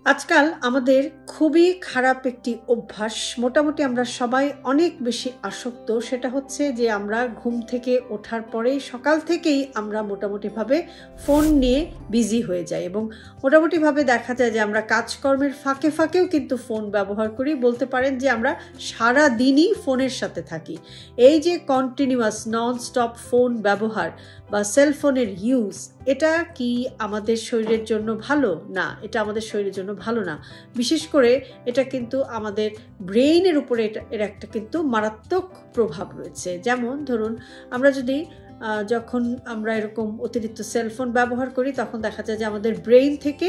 আজকাল আমাদের খুবই খারাপ একটি অভ্যাস, মোটামুটি আমরা সবাই অনেক বেশি আসক্ত। সেটা হচ্ছে যে আমরা ঘুম থেকে ওঠার পরেই সকাল থেকেই আমরা মোটামুটিভাবে ফোন নিয়ে বিজি হয়ে যাই এবং মোটামুটিভাবে দেখা যায় যে আমরা কাজকর্মের ফাঁকে ফাঁকেও কিন্তু ফোন ব্যবহার করি। বলতে পারেন যে আমরা সারা দিনই ফোনের সাথে থাকি। এই যে কন্টিনিউয়াস নন স্টপ ফোন ব্যবহার বা সেলফোনের ইউজ, এটা কি আমাদের শরীরের জন্য ভালো? না, এটা আমাদের শরীরের জন্য ভালো না। বিশেষ করে এটা কিন্তু আমাদের ব্রেইনের উপরে এর একটা কিন্তু মারাত্মক প্রভাব রয়েছে। যেমন ধরুন, আমরা যদি যখন আমরা এরকম অতিরিক্ত সেলফোন ব্যবহার করি, তখন দেখা যায় যে আমাদের ব্রেইন থেকে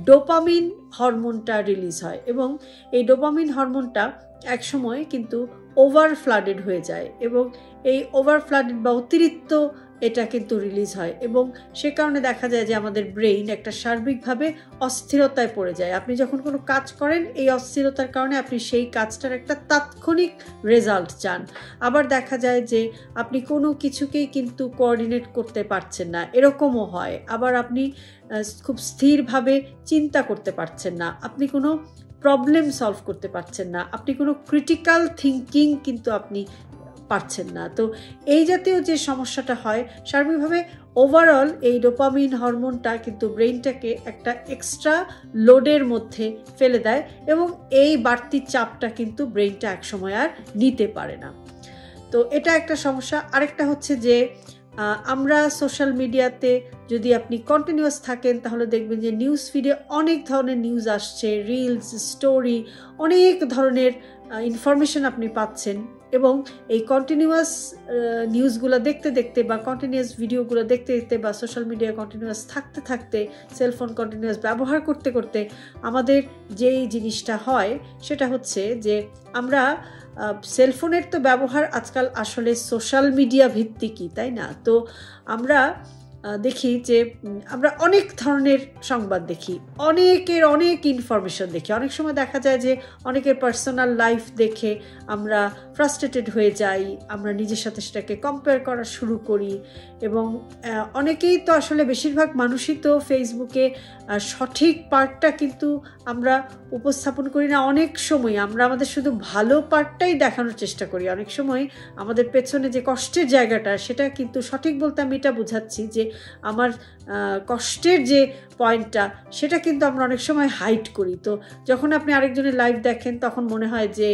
ডোপামিন হরমোনটা রিলিজ হয় এবং এই ডোপামিন হরমোনটা একসময় কিন্তু ওভার ফ্লাডেড হয়ে যায় এবং এই ওভার ফ্লাডেড বা অতিরিক্ত এটা কিন্তু রিলিজ হয় এবং সে কারণে দেখা যায় যে আমাদের ব্রেইন একটা সার্বিকভাবে অস্থিরতায় পড়ে যায়। আপনি যখন কোনো কাজ করেন, এই অস্থিরতার কারণে আপনি সেই কাজটার একটা তাৎক্ষণিক রেজাল্ট চান। আবার দেখা যায় যে আপনি কোনো কিছুকেই কিন্তু কোঅর্ডিনেট করতে পারছেন না, এরকমও হয়। আবার আপনি খুব স্থিরভাবে চিন্তা করতে পারছেন না, আপনি কোনো প্রবলেম সলভ করতে পারছেন না, আপনি কোনো ক্রিটিক্যাল থিঙ্কিং কিন্তু আপনি পারছেন না। তো এই জাতীয় যে সমস্যাটা হয়, সার্বিকভাবে ওভারঅল এই ডোপামিন হরমোনটা কিন্তু ব্রেইনটাকে একটা এক্সট্রা লোডের মধ্যে ফেলে দেয় এবং এই বাড়তি চাপটা কিন্তু ব্রেইনটা একসময় আর নিতে পারে না। তো এটা একটা সমস্যা। আরেকটা হচ্ছে যে আমরা সোশ্যাল মিডিয়াতে যদি আপনি কন্টিনিউয়াস থাকেন, তাহলে দেখবেন যে নিউজ ফিডে অনেক ধরনের নিউজ আসছে, রিলস, স্টোরি, অনেক ধরনের ইনফরমেশন আপনি পাচ্ছেন এবং এই কন্টিনিউয়াস নিউজগুলো দেখতে দেখতে বা কন্টিনিউয়াস ভিডিওগুলো দেখতে দেখতে বা সোশ্যাল মিডিয়ায় কন্টিনিউয়াস থাকতে থাকতে, সেলফোন কন্টিনিউয়াস ব্যবহার করতে করতে আমাদের যেই জিনিসটা হয় সেটা হচ্ছে যে আমরা সেলফোনের তো ব্যবহার আজকাল আসলে সোশ্যাল মিডিয়া ভিত্তিকই, তাই না? তো আমরা দেখি যে আমরা অনেক ধরনের সংবাদ দেখি, অনেকের অনেক ইনফরমেশন দেখি। অনেক সময় দেখা যায় যে অনেকের পার্সোনাল লাইফ দেখে আমরা ফ্রাস্ট্রেটেড হয়ে যাই, আমরা নিজের সাথে সেটাকে কম্পেয়ার করা শুরু করি এবং অনেকেই তো আসলে বেশিরভাগ মানুষই তো ফেসবুকে সঠিক পার্টটা কিন্তু আমরা উপস্থাপন করি না। অনেক সময় আমরা আমাদের শুধু ভালো পার্টটাই দেখানোর চেষ্টা করি। অনেক সময় আমাদের পেছনে যে কষ্টের জায়গাটা, সেটা কিন্তু সঠিক বলতে আমি এটা বোঝাচ্ছি যে আমার কষ্টের যে পয়েন্টটা, সেটা কিন্তু আমরা অনেক সময় হাইড করি। তো যখন আপনি আরেকজনের লাইফ দেখেন, তখন মনে হয় যে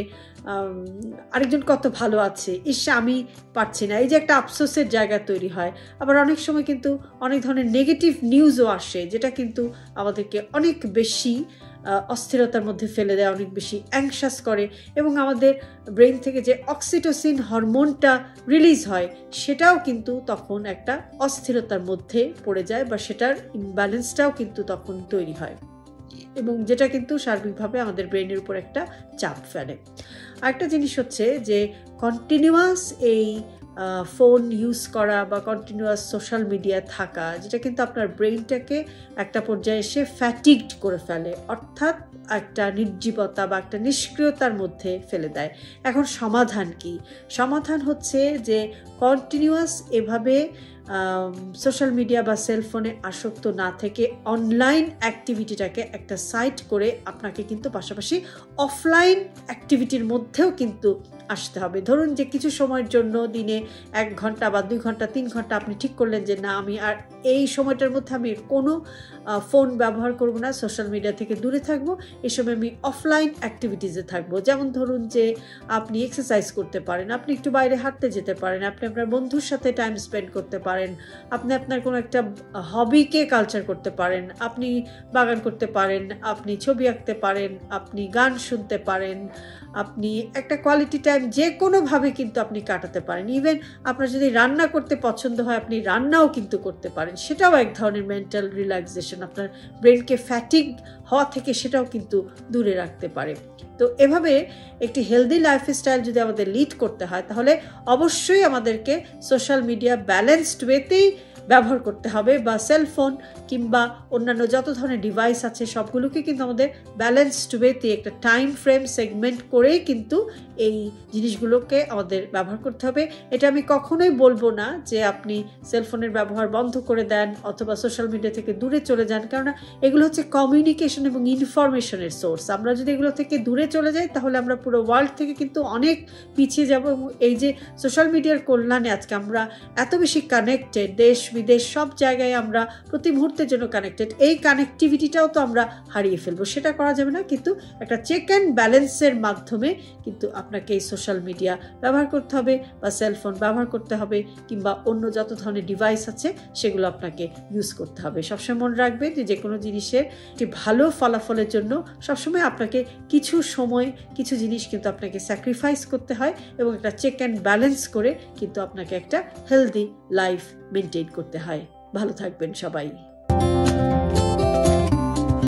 আরেকজন কত ভালো আছে, ইস আমি পারছি না, এই যে একটা আফসোসের জায়গা তৈরি হয়। আবার অনেক সময় কিন্তু অনেক ধরনের নেগেটিভ নিউজও আসে, যেটা কিন্তু আমাদেরকে অনেক বেশি অস্থিরতার মধ্যে ফেলে দেয়, অনেক বেশি অ্যাংশাস করে এবং আমাদের ব্রেইন থেকে যে অক্সিটোসিন হরমোনটা রিলিজ হয়, সেটাও কিন্তু তখন একটা অস্থিরতার মধ্যে পড়ে যায় বা সেটার ইমব্যালেন্সটাও কিন্তু তখন তৈরি হয় এবং যেটা কিন্তু সার্বিকভাবে আমাদের ব্রেইনের উপর একটা চাপ ফেলে। আরেকটা জিনিস হচ্ছে যে কন্টিনিউয়াস এই ফোন ইউজ করা বা কন্টিনিউয়াস সোশ্যাল মিডিয়া থাকা, যেটা কিন্তু আপনার ব্রেইনটাকে একটা পর্যায়ে এসে ফ্যাটিগড করে ফেলে, অর্থাৎ একটা নির্জীবতা বা একটা নিষ্ক্রিয়তার মধ্যে ফেলে দেয়। এখন সমাধান কি? সমাধান হচ্ছে যে কন্টিনিউয়াস এভাবে সোশ্যাল মিডিয়া বা সেলফোনে আসক্ত না থেকে অনলাইন অ্যাক্টিভিটিটাকে একটা সাইড করে আপনাকে কিন্তু পাশাপাশি অফলাইন অ্যাক্টিভিটির মধ্যেও কিন্তু আসতে হবে। ধরুন যে কিছু সময়ের জন্য দিনে 1 ঘন্টা বা 2 ঘন্টা 3 ঘন্টা আপনি ঠিক করলেন যে না, আমি আর এই সময়টার মধ্যে আমি কোনো ফোন ব্যবহার করব না, সোশ্যাল মিডিয়া থেকে দূরে থাকবো, এই সময় আমি অফলাইন অ্যাক্টিভিটিসে থাকবো। যেমন ধরুন যে আপনি এক্সারসাইজ করতে পারেন, আপনি একটু বাইরে হাঁটতে যেতে পারেন, আপনি আপনার বন্ধুর সাথে টাইম স্পেন্ড করতে পারেন, আপনি আপনার কোনো একটা হবিকে কালচার করতে পারেন, আপনি বাগান করতে পারেন, আপনি ছবি আঁকতে পারেন, আপনি গান শুনতে পারেন, আপনি একটা কোয়ালিটি টাইম যে কোনোভাবে কিন্তু আপনি কাটাতে পারেন। ইভেন আপনার যদি রান্না করতে পছন্দ হয়, আপনি রান্নাও কিন্তু করতে পারেন। সেটাও এক ধরনের মেন্টাল রিল্যাক্সেশন, আপনার ব্রেনকে ফ্যাটিগ হওয়া থেকে সেটাও কিন্তু দূরে রাখতে পারে। তো এভাবে একটি হেলদি লাইফস্টাইল যদি আমাদের লিড করতে হয়, তাহলে অবশ্যই আমাদেরকে সোশ্যাল মিডিয়া ব্যালেন্সড ওয়েতেই ব্যবহার করতে হবে, বা সেলফোন কিংবা অন্যান্য যত ধরনের ডিভাইস আছে সবগুলোকে কিন্তু আমাদের ব্যালেন্সড ওয়েতে একটা টাইম ফ্রেম সেগমেন্ট করেই কিন্তু এই জিনিসগুলোকে আমাদের ব্যবহার করতে হবে। এটা আমি কখনোই বলবো না যে আপনি সেলফোনের ব্যবহার বন্ধ করে দেন অথবা সোশ্যাল মিডিয়া থেকে দূরে চলে যান, কেননা এগুলো হচ্ছে কমিউনিকেশন এবং ইনফরমেশনের সোর্স। আমরা যদি এগুলো থেকে দূরে চলে যাই তাহলে আমরা পুরো ওয়ার্ল্ড থেকে কিন্তু অনেক পিছিয়ে যাব। এবং এই যে সোশ্যাল মিডিয়ার কল্যাণে আজকে আমরা এত বেশি কানেক্টেড, দেশ বিদেশ সব জায়গায় আমরা প্রতি মুহূর্তের জন্য কানেক্টেড, এই কানেক্টিভিটিটাও তো আমরা হারিয়ে ফেলবো। সেটা করা যাবে না, কিন্তু একটা চেক অ্যান্ড ব্যালেন্সের মাধ্যমে কিন্তু আপনাকে এই সোশ্যাল মিডিয়া ব্যবহার করতে হবে বা সেলফোন ব্যবহার করতে হবে কিংবা অন্য যত ধরনের ডিভাইস আছে সেগুলো আপনাকে ইউজ করতে হবে। সবসময় মনে রাখবেন যে কোনো জিনিসের একটি ভালো ফলাফলের জন্য সবসময় আপনাকে কিছু সময় কিছু জিনিস কিন্তু আপনাকে স্যাক্রিফাইস করতে হয় এবং একটা চেক অ্যান্ড ব্যালেন্স করে কিন্তু আপনাকে একটা হেলদি লাইফ মেনটেন করতে হয়। ভালো থাকবেন সবাই।